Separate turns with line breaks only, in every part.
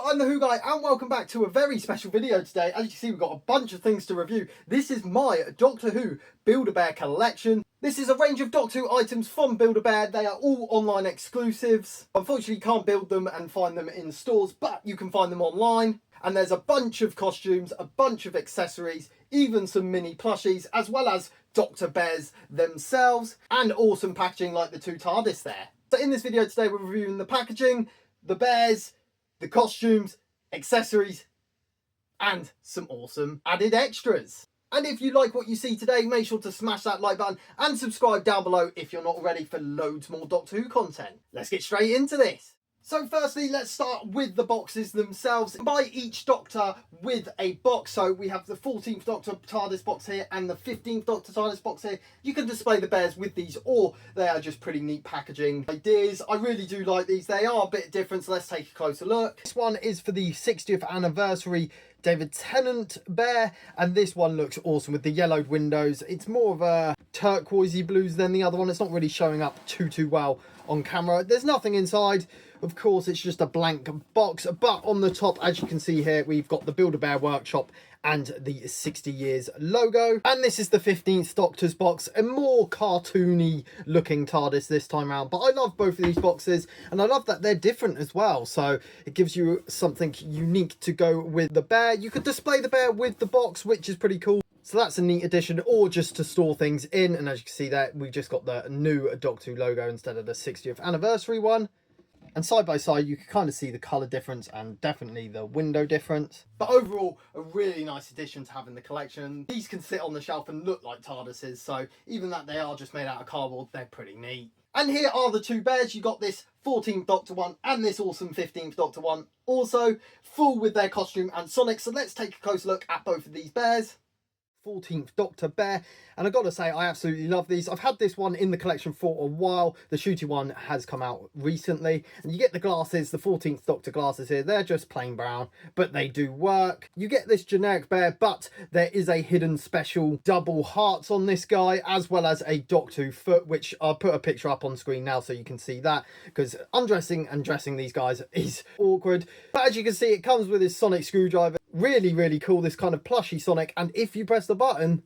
I'm the Who Guy and welcome back to a very special video today. As you can see, we've got a bunch of things to review. This is my Doctor Who Build-A-Bear collection. This is a range of Doctor Who items from Build-A-Bear. They are all online exclusives. Unfortunately, you can't build them and find them in stores, but you can find them online. And there's a bunch of costumes, a bunch of accessories, even some mini plushies, as well as Doctor Bears themselves, and awesome packaging like the two TARDIS there. So in this video today, we're reviewing the packaging, the bears, the costumes, accessories, and some awesome added extras. And if you like what you see today, make sure to smash that like button and subscribe down below if you're not already for loads more Doctor Who content. Let's get straight into this. So firstly, let's start with the boxes themselves. Buy each Doctor with a box. So we have the 14th Doctor TARDIS box here and the 15th Doctor TARDIS box here. You can display the bears with these, or they are just pretty neat packaging ideas. I really do like these. They are a bit different, so let's take a closer look. This one is for the 60th anniversary David Tennant bear, and this one looks awesome with the yellowed windows. It's more of a turquoisey blues than the other one. It's not really showing up too well on camera. There's nothing inside. Of course, it's just a blank box, but on the top, as you can see here, we've got the Build-A-Bear Workshop and the 60 years logo. And this is the 15th Doctor's box, a more cartoony looking TARDIS this time around. But I love both of these boxes, and I love that they're different as well. So it gives you something unique to go with the bear. You could display the bear with the box, which is pretty cool. So that's a neat addition, or just to store things in. And as you can see there, we just got the new Doctor Who logo instead of the 60th anniversary one. And side by side, you can kind of see the colour difference and definitely the window difference. But overall, a really nice addition to have in the collection. These can sit on the shelf and look like TARDISes, so even that they are just made out of cardboard, they're pretty neat. And here are the two bears. You got this 14th Doctor one and this awesome 15th Doctor one, also full with their costume and Sonic. So let's take a close look at both of these bears. 14th Doctor bear, and I've got to say I absolutely love these. I've had this one in the collection for a while. The shooty one has come out recently, and you get the glasses, the 14th Doctor glasses here. They're just plain brown, but they do work. You get this generic bear, but there is a hidden special double hearts on this guy, as well as a Doctor Who foot, which I'll put a picture up on screen now so you can see that, because undressing and dressing these guys is awkward. But as you can see, it comes with his sonic screwdriver. Really cool, this kind of plushy Sonic, and if you press the button,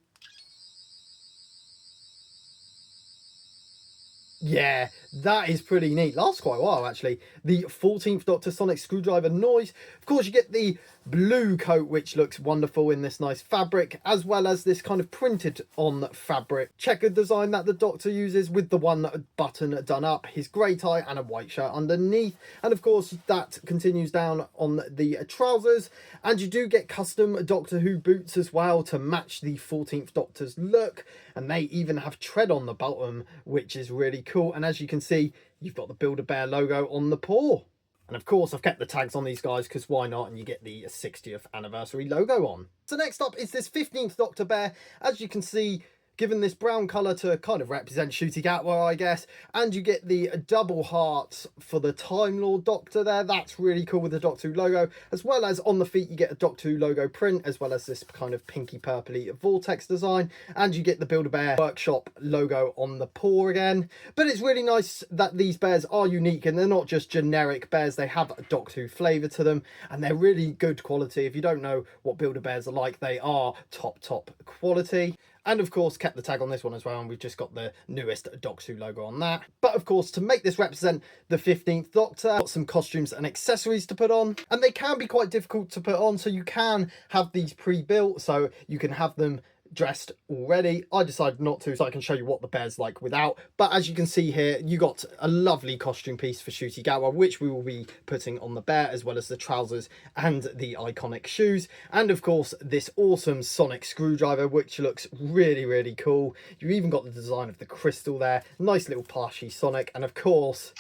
yeah, that is pretty neat. Lasts quite a while, actually. The 14th Doctor Sonic Screwdriver noise. Of course, you get the blue coat, which looks wonderful in this nice fabric, as well as this kind of printed on fabric checkered design that the Doctor uses with the one button done up, his grey tie and a white shirt underneath. And of course, that continues down on the trousers. And you do get custom Doctor Who boots as well to match the 14th Doctor's look. And they even have tread on the bottom, which is really cool. And as you can see, you've got the Build-A-Bear logo on the paw. And of course, I've kept the tags on these guys because why not? And you get the 60th anniversary logo on. So next up is this 15th Doctor bear. As you can see, given this brown colour to kind of represent Ncuti Gatwa, I guess. And you get the double hearts for the Time Lord Doctor there. That's really cool with the Doctor Who logo. As well as on the feet, you get a Doctor Who logo print, as well as this kind of pinky purpley vortex design. And you get the Build-A-Bear Workshop logo on the paw again. But it's really nice that these bears are unique and they're not just generic bears. They have a Doctor Who flavour to them, and they're really good quality. If you don't know what Build-A-Bears are like, they are top quality. And of course, kept the tag on this one as well, and we've just got the newest Doctor Who logo on that. But of course, to make this represent the 15th Doctor, got some costumes and accessories to put on. And they can be quite difficult to put on, so you can have these pre-built, so you can have them dressed already. I decided not to, so I can show you what the bear's like without. But as you can see here, you got a lovely costume piece for Ncuti Gatwa, which we will be putting on the bear, as well as the trousers and the iconic shoes. And of course, this awesome sonic screwdriver, which looks really cool. You even got the design of the crystal there. Nice little plushy Sonic. And of course,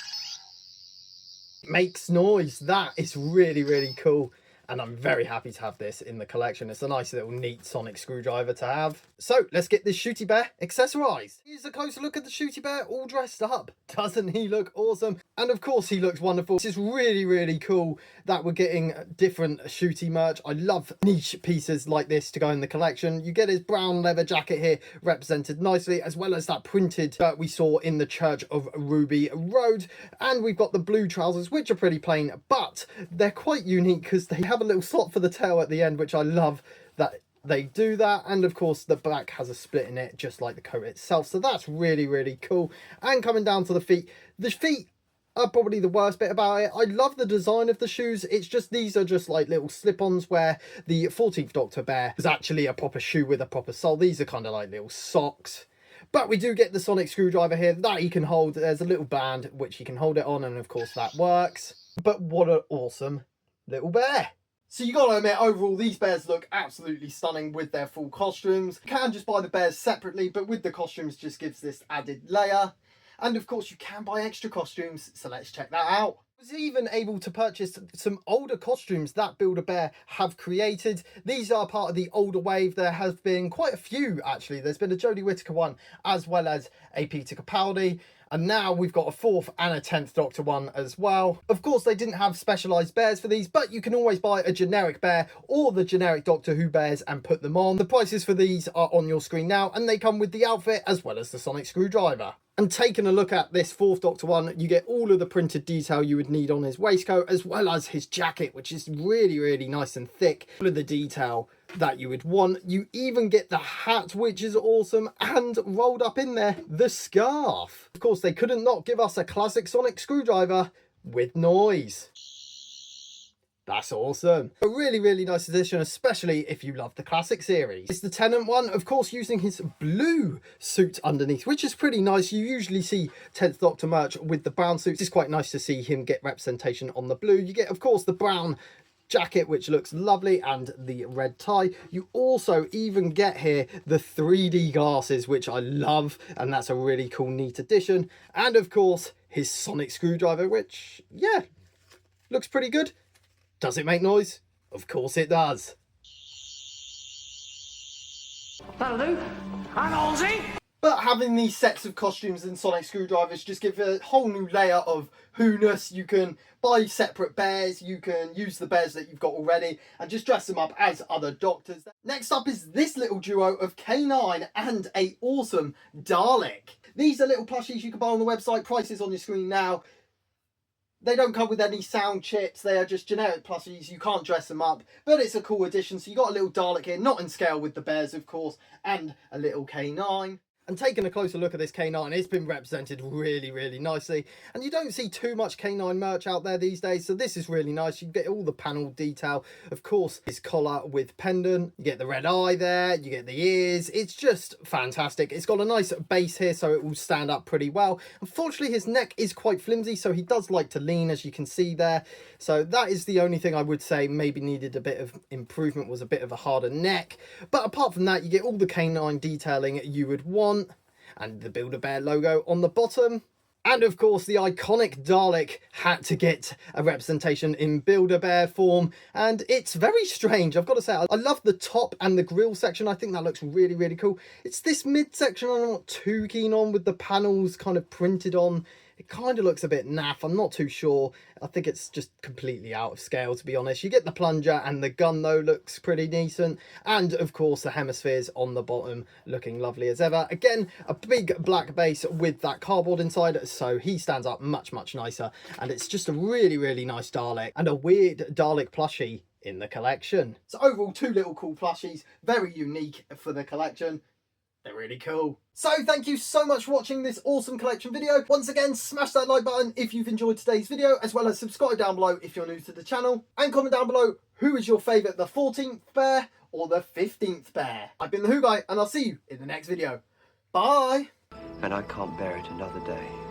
makes noise. That is really cool. and I'm very happy to have this in the collection. It's a nice little neat sonic screwdriver to have. So let's get this Shooty Bear accessorized. Here's a closer look at the Shooty Bear all dressed up. Doesn't he look awesome? And of course he looks wonderful. This is really cool that we're getting different Shooty merch. I love niche pieces like this to go in the collection. You get his brown leather jacket here represented nicely, as well as that printed shirt we saw in the Church of Ruby Road. And we've got the blue trousers, which are pretty plain, but they're quite unique because they have a little slot for the tail at the end, which I love that they do that. And of course the back has a split in it, just like the coat itself, so that's really cool. And coming down to the feet are probably the worst bit about it. I love the design of the shoes. It's just, these are just like little slip-ons, where the 14th Doctor Bear is actually a proper shoe with a proper sole. These are kind of like little socks. But we do get the sonic screwdriver here that he can hold. There's a little band which he can hold it on, and of course that works. But what an awesome little bear. So you gotta admit, overall these bears look absolutely stunning with their full costumes. You can just buy the bears separately, but with the costumes just gives this added layer. And of course you can buy extra costumes, so let's check that out. I was even able to purchase some older costumes that Build-A-Bear have created. These are part of the older wave. There has been quite a few actually. There's been a Jodie Whittaker one, as well as a Peter Capaldi. And now we've got a 4th and a 10th Doctor one as well. Of course, they didn't have specialised bears for these, but you can always buy a generic bear or the generic Doctor Who bears and put them on. The prices for these are on your screen now, and they come with the outfit as well as the sonic screwdriver. And taking a look at this 4th Doctor one, you get all of the printed detail you would need on his waistcoat, as well as his jacket, which is really nice and thick. All of the detail that you would want. You even get the hat, which is awesome, and rolled up in there, the scarf. Of course, they couldn't not give us a classic sonic screwdriver with noise. That's awesome. A really nice addition, especially if you love the classic series. It's the Tennant one, of course, using his blue suit underneath, which is pretty nice. You usually see 10th Doctor merch with the brown suits. It's quite nice to see him get representation on the blue. You get, of course, the brown jacket, which looks lovely, and the red tie. You also even get here the 3D glasses, which I love, and that's a really cool, neat addition. And of course, his sonic screwdriver, which, yeah, looks pretty good. Does it make noise? Of course it does.
That'll do. And Halsey.
But having these sets of costumes and sonic screwdrivers just give a whole new layer of Who-ness. You can buy separate bears, you can use the bears that you've got already and just dress them up as other Doctors. Next up is this little duo of K9 and a awesome Dalek. These are little plushies you can buy on the website, prices on your screen now. They don't come with any sound chips, they are just generic plushies, you can't dress them up, but it's a cool addition. So you got a little Dalek here, not in scale with the bears of course, and a little K9. And taking a closer look at this K9, it's been represented really nicely. And you don't see too much K9 merch out there these days, so this is really nice. You get all the panel detail. Of course, his collar with pendant. You get the red eye there, you get the ears. It's just fantastic. It's got a nice base here, so it will stand up pretty well. Unfortunately, his neck is quite flimsy, so he does like to lean, as you can see there. So that is the only thing I would say maybe needed a bit of improvement, was a bit of a harder neck. But apart from that, you get all the K9 detailing you would want. And the Build-A-Bear logo on the bottom. And of course, the iconic Dalek had to get a representation in Build-A-Bear form. And it's very strange, I've got to say. I love the top and the grill section. I think that looks really cool. It's this mid section I'm not too keen on, with the panels kind of printed on. It kind of looks a bit naff, I'm not too sure. I think it's just completely out of scale, to be honest. You get the plunger, and the gun though looks pretty decent. And of course the hemispheres on the bottom looking lovely as ever. Again, a big black base with that cardboard inside, so he stands up much nicer. And it's just a really nice Dalek, and a weird Dalek plushie in the collection. So overall, two little cool plushies, very unique for the collection. They're really cool. So thank you so much for watching this awesome collection video. Once again, smash that like button if you've enjoyed today's video, as well as subscribe down below if you're new to the channel. And comment down below, who is your favourite, the 14th bear or the 15th bear? I've been the Who Guy, and I'll see you in the next video. Bye!
And I can't bear it another day.